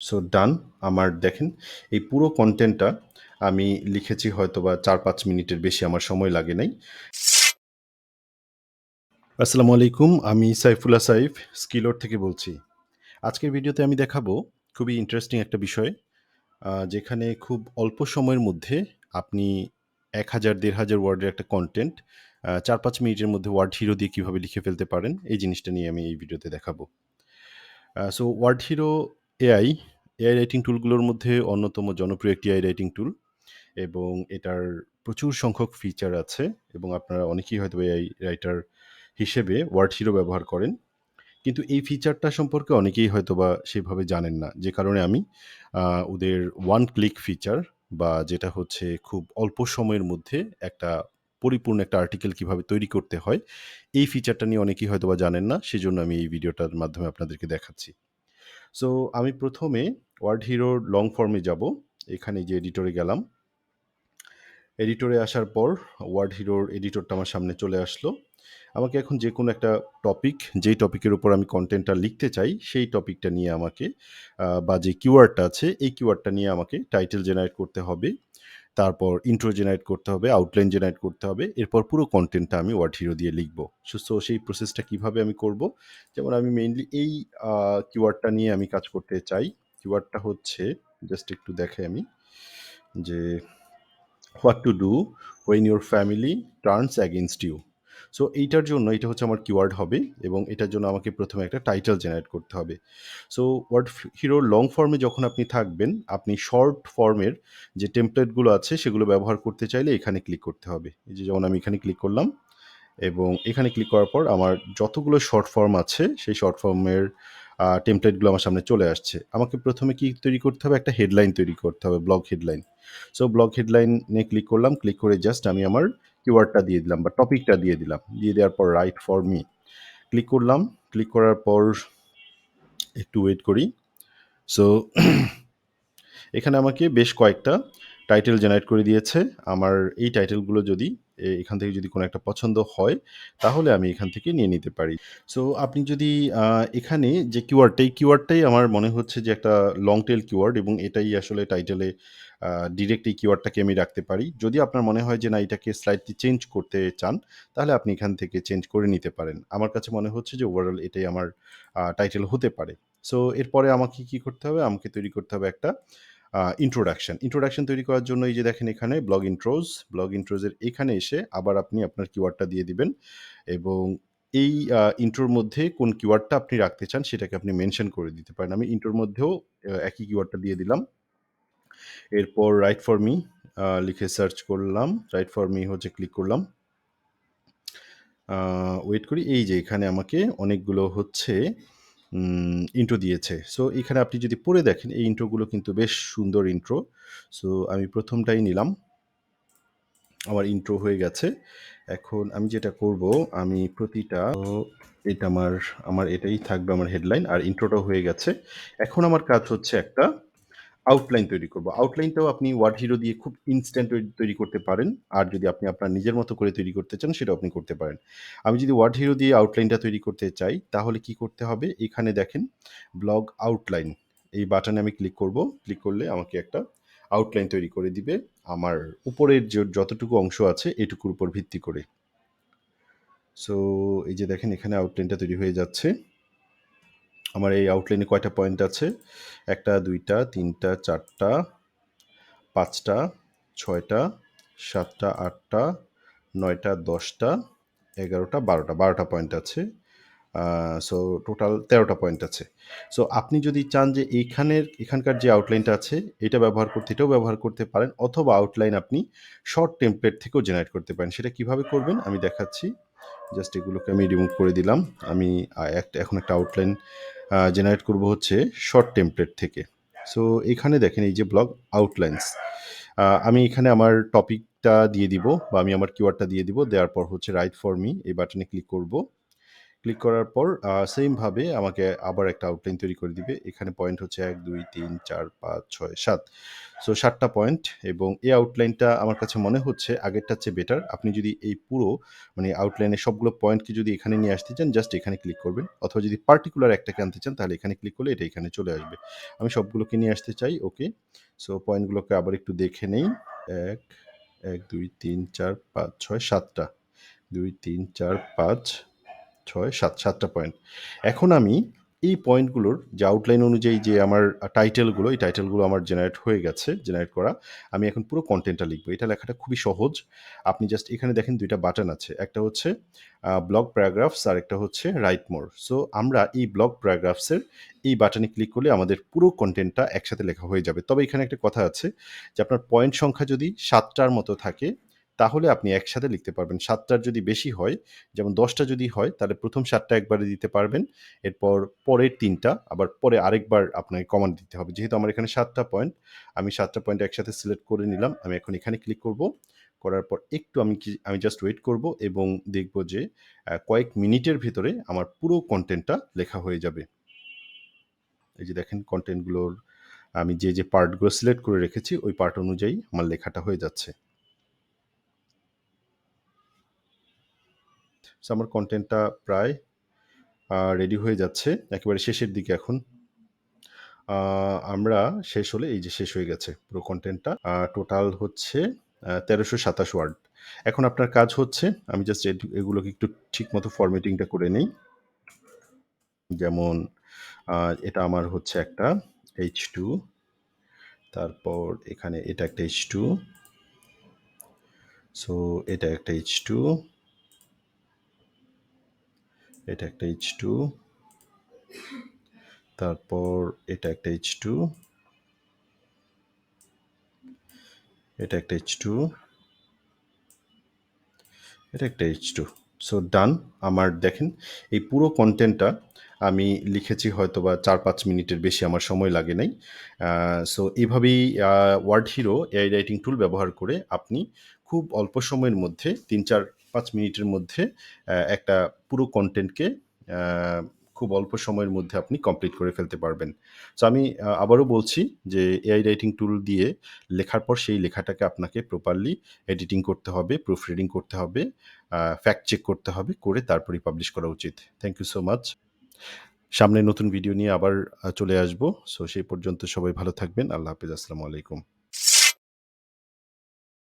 So ডান। আমার দেখেন এই পুরো কনটেন্টটা আমি লিখেছি হয়তোবা ৪-৫ মিনিটের বেশি আমার সময় লাগে নাই। আসসালামু আলাইকুম। আমি সাইফুল্লাহ সাইফ স্কিলর থেকে বলছি। আজকের ভিডিওতে আমি দেখাবো খুবই ইন্টারেস্টিং একটা বিষয় যেখানে খুব অল্প সময়ের মধ্যে আপনি ১,০০০ ১,৫০০ ওয়ার্ডের একটা কনটেন্ট ৪-৫ মিনিটের মধ্যে ওয়ার্ড হিরো দিয়ে কিভাবে লিখে ফেলতে পারেন এই জিনিসটা নিয়ে আমি এই ভিডিওতে দেখাবো। So WordHero AI, AI writing টুলগুলোর মধ্যে অন্যতম জনপ্রিয় একটি এআই রাইটিং টুল এবং এটার প্রচুর সংখ্যক ফিচার আছে এবং আপনারা অনেকেই হয়তো এআই রাইটার হিসেবে WordHero ব্যবহার করেন। কিন্তু এই ফিচারটা সম্পর্কে অনেকেই হয়তোবা সেভাবে জানেন না। যে কারণে আমি ওদের ওয়ান ক্লিক ফিচার বা যেটা হচ্ছে খুব অল্প সময়ের মধ্যে একটা পরিপূর্ণ একটা আর্টিকেল কিভাবে তৈরি করতে হয়, এই ফিচারটা নিয়ে অনেকেই হয়তোবা জানেন না। সেজন্য আমি এই ভিডিওটার মাধ্যমে আপনাদেরকে দেখাচ্ছি। সো আমি ১ম এ ওয়ার্ড হিরোর লং ফর্মে যাব। এখানে যে এডিটরে গেলাম। এডিটরে আসার পর ওয়ার্ড হিরোর এডিটরটা আমার সামনে চলে আসলো। আমাকে এখন যেকোনো একটা টপিক, যেই টপিকের উপর আমি কনটেন্টটা লিখতে চাই, সেই টপিকটা নিয়ে আমাকে বা যে কিওয়ার্ডটা আছে, এই কিওয়ার্ডটা নিয়ে আমাকে টাইটেল জেনারেট করতে হবে। তারপর ইন্ট্রো জেনারেট করতে হবে, আউটলাইন জেনারেট করতে হবে। এরপর পুরো কনটেন্টটা আমি ওয়ার্ড হিরো দিয়ে লিখব। সো সেই প্রসেসটা কিভাবে আমি করব? যেমন আমি মেইনলি এই কিওয়ার্ডটা নিয়ে আমি কাজ করতে চাই। কিওয়ার্ডটা হচ্ছে জাস্ট একটু দেখাই আমি যে what to do when your family turns against you. So এইটার জন্য এটা হচ্ছে আমার কিওয়ার্ড হবে এবং এটার জন্য আমাকে প্রথমে একটা টাইটেল জেনারেট করতে হবে। সো ওয়ার্ড হিরোর লং ফর্মে যখন আপনি থাকবেন, আপনি শর্ট ফর্মের যে টেমপ্লেটগুলো আছে সেগুলো ব্যবহার করতে চাইলে এখানে ক্লিক করতে হবে। এই যে যেমন আমি এখানে ক্লিক করলাম এবং এখানে ক্লিক করার পর আমার যতগুলো শর্ট ফর্ম আছে সেই শর্ট ফর্মের টেমপ্লেটগুলো আমার সামনে চলে আসছে। আমাকে প্রথমে কি তৈরি করতে হবে? একটা হেডলাইন তৈরি করতে হবে, ব্লগ হেডলাইন। সো ব্লগ হেডলাইনে ক্লিক করলাম। ক্লিক করে জাস্ট আমি আমার কিওয়ার্ডটা দিয়ে দিলাম বা টপিকটা দিয়ে দিলাম। দিয়ে দেওয়ার পর রাইট ফর মি ক্লিক করলাম। ক্লিক করার পর একটু ওয়েট করি। সো এখানে আমাকে বেশ কয়েকটা টাইটেল জেনারেট করে দিয়েছে। আমার এই টাইটেলগুলো যদি এখান থেকে যদি কোনো একটা পছন্দ হয়, তাহলে আমি এখান থেকে নিয়ে নিতে পারি। সো আপনি যদি এখানে যে কিওয়ার্ডটা, এই কিওয়ার্ডটাই আমার মনে হচ্ছে যে একটা লং টেল কিওয়ার্ড এবং এটাই আসলে টাইটেলে ডিরেক্ট এই কিওয়ার্ডটাকে আমি রাখতে পারি। যদি আপনার মনে হয় যে না এটাকে স্লাইটলি চেঞ্জ করতে চান, তাহলে আপনি এখান থেকে চেঞ্জ করে নিতে পারেন। আমার কাছে মনে হচ্ছে যে ওভারঅল এটাই আমার টাইটেল হতে পারে। সো এরপরে আমাকে কি করতে হবে? আমাকে তৈরি করতে হবে একটা ইন্ট্রোডাকশন। ইন্ট্রোডাকশন তৈরি করার জন্য এই যে দেখেন এখানে ব্লগ ইন্ট্রোজের এখানে এসে আবার আপনি আপনার কিওয়ার্ডটা দিয়ে দিবেন এবং এই ইন্ট্রোর মধ্যে কোন কিওয়ার্ডটা আপনি রাখতে চান সেটাকে আপনি মেনশন করে দিতে পারেন। আমি ইন্ট্রোর মধ্যেও একই কিওয়ার্ডটা দিয়ে দিলাম। এরপর রাইট ফর মি লিখে সার্চ করলাম। রাইট ফর মি হচ্ছে ক্লিক করলাম। ওয়েট করি। এই যে এখানে আমাকে অনেকগুলো হচ্ছে ইন্ট্রো দিয়েছে। সো এখানে আপনি যদি পড়ে দেখেন এই ইন্ট্রোগুলো কিন্তু বেশ সুন্দর ইন্ট্রো। সো আমি ১ম টাই নিলাম। আমার ইন্ট্রো হয়ে গেছে। এখন আমি যেটা করব আমি প্রতিটা এটা আমার এটাই থাকবে আমার হেডলাইন আর ইন্ট্রোটাও হয়ে গেছে। এখন আমার কাজ হচ্ছে একটা আউটলাইন তৈরি করব। আউটলাইনটাও আপনি ওয়ার্ড হিরো দিয়ে খুব ইনস্ট্যান্ট তৈরি করতে পারেন। আর যদি আপনি আপনার নিজের মতো করে তৈরি করতে চান সেটাও আপনি করতে পারেন। আমি যদি ওয়ার্ড হিরো দিয়ে আউটলাইনটা তৈরি করতে চাই তাহলে কি করতে হবে? এখানে দেখেন ব্লগ আউটলাইন। এই বাটনে আমি ক্লিক করব। ক্লিক করলে আমাকে একটা আউটলাইন তৈরি করে দিবে আমার উপরের যতটুকু অংশ আছে এটুকুর উপর ভিত্তি করে। সো এই যে দেখেন এখানে আউটলাইনটা তৈরি হয়ে যাচ্ছে। আমার এই আউটলাইনে কয়টা পয়েন্ট আছে? ১ টা, ২ টা, ৩ টা, ৪ টা, ৫ টা, ৬ টা, ৭ টা, ৮ টা, ৯ টা, ১০ টা, ১১ টা, ১২ টা। ১২ টা পয়েন্ট আছে। সো টোটাল ১৩ টা পয়েন্ট আছে। সো আপনি যদি চান যে এখানকার যে আউটলাইনটা আছে এটা ব্যবহার করতে, এটাও ব্যবহার করতে পারেন অথবা আউটলাইন আপনি শর্ট টেমপ্লেট থেকেও জেনারেট করতে পারেন। সেটা কিভাবে করবেন আমি দেখাচ্ছি। জাস্ট এগুলোকে আমি রিমুভ করে দিলাম। আমি এখন একটা আউটলাইন জেনারেট করব হচ্ছে শর্ট টেমপ্লেট থেকে। সো এখানে দেখেন এই যে ব্লগ আউটলাইনস। আমি এখানে আমার টপিকটা দিয়ে দিব বা আমি আমার কিওয়ার্ডটা দিয়ে দিব। দেওয়ার পর হচ্ছে রাইট ফর মি এই বাটনে ক্লিক করব। ক্লিক করার পর সেইমভাবে আমাকে আবার একটা আউটলাইন তৈরি করে দিবে। এখানে পয়েন্ট হচ্ছে ১, ২, ৩, ৪, ৫, ৬, ৭। সো ৭ টা পয়েন্ট এবং এই আউটলাইনটা আমার কাছে মনে হচ্ছে আগেরটার চেয়ে বেটার। আপনি যদি এই পুরো মানে আউটলাইনের সবগুলো পয়েন্টকে যদি এখানে নিয়ে আসতে চান, জাস্ট এখানে ক্লিক করবেন। অথবা যদি পার্টিকুলার একটাকে আনতে চান, তাহলে এখানে ক্লিক করলে এটা এখানে চলে আসবে। আমি সবগুলোকে নিয়ে আসতে চাই, ওকে। সো পয়েন্টগুলোকে আবার একটু দেখে নেই। ১, ১, ২, ৩, ৪, ৫, ৬, ৭ টা। ২, ৩, ৪, ৫, ৬, ৭, ৭ টা পয়েন্ট। এখন আমি এই পয়েন্টগুলোর যে আউটলাইন অনুযায়ী যে আমার টাইটেলগুলো, এই টাইটেলগুলো আমার জেনারেট হয়ে গেছে, জেনারেট করা। আমি এখন পুরো কনটেন্টটা লিখব। এটা লেখাটা খুবই সহজ। আপনি জাস্ট এখানে দেখেন ২ টা বাটন আছে। একটা হচ্ছে ব্লক প্যারাগ্রাফস, আরেকটা হচ্ছে রাইট মোর। সো আমরা এই ব্লক প্যারাগ্রাফসের এই বাটনে ক্লিক করলে আমাদের পুরো কনটেন্টটা একসাথে লেখা হয়ে যাবে। তবে এখানে একটা কথা আছে যে আপনার পয়েন্ট সংখ্যা যদি ৭ টার মতো থাকে, তাহলে আপনি একসাথে লিখতে পারবেন। ৭ টার যদি বেশি হয়, যেমন ১০ টা যদি হয়, তাহলে ১ম ৭ টা একবারে দিতে পারবেন। এরপর পরের ৩ টা আবার পরে আরেকবার আপনাকে কমান্ড দিতে হবে। যেহেতু আমার এখানে ৭ টা পয়েন্ট, আমি ৭ টা পয়েন্ট একসাথে সিলেক্ট করে নিলাম। আমি এখন এখানে ক্লিক করব। করার পর একটু আমি জাস্ট ওয়েট করব এবং দেখব যে কয়েক মিনিটের ভেতরে আমার পুরো কনটেন্টটা লেখা হয়ে যাবে। এই যে দেখেন কনটেন্টগুলোর আমি যে পার্টগুলো সিলেক্ট করে রেখেছি, ওই পার্ট অনুযায়ী আমার লেখাটা হয়ে যাচ্ছে। সো আমার কনটেন্টটা প্রায় রেডি হয়ে যাচ্ছে। একেবারে শেষের দিকে এখন। আমরা শেষ হলে এই যে শেষ হয়ে গেছে পুরো কনটেন্টটা। টোটাল হচ্ছে ১৩২৭ ওয়ার্ড। এখন আপনার কাজ হচ্ছে আমি জাস্ট এগুলোকে একটু ঠিকমতো ফরম্যাটিংটা করে নেই। যেমন আ এটা আমার হচ্ছে একটা H2, তারপর এখানে এটা একটা H2, সো এটা একটা H2, এটা একটা H2, তারপর এটা একটা H2, এটা একটা H2, এটা একটা H2। সো ডান। আমার দেখেন এই পুরো কনটেন্টটা আমি লিখেছি হয়তোবা ৪-৫ মিনিটের বেশি আমার সময় লাগে নাই। সো এভাবেই WordHero এআই রাইটিং টুল ব্যবহার করে আপনি খুব অল্প সময়ের মধ্যে ৩-৪-৫ মিনিটের মধ্যে একটা পুরো কনটেন্টকে আ খুব অল্প সময়ের মধ্যে আপনি কমপ্লিট করে ফেলতে পারবেন। সো আমি আবারও বলছি যে এআই রাইটিং টুল দিয়ে লেখার পর সেই লেখাটাকে আপনাকে প্রপারলি এডিটিং করতে হবে, প্রুফ রিডিং করতে হবে, ফ্যাক্ট চেক করতে হবে, করে তারপরেই পাবলিশ করা উচিত। Thank you so much. সামনে নতুন ভিডিও নিয়ে আবার চলে আসবো। সো সেই পর্যন্ত সবাই ভালো থাকবেন। আল্লাহ হাফেজ। আসসালামু আলাইকুম।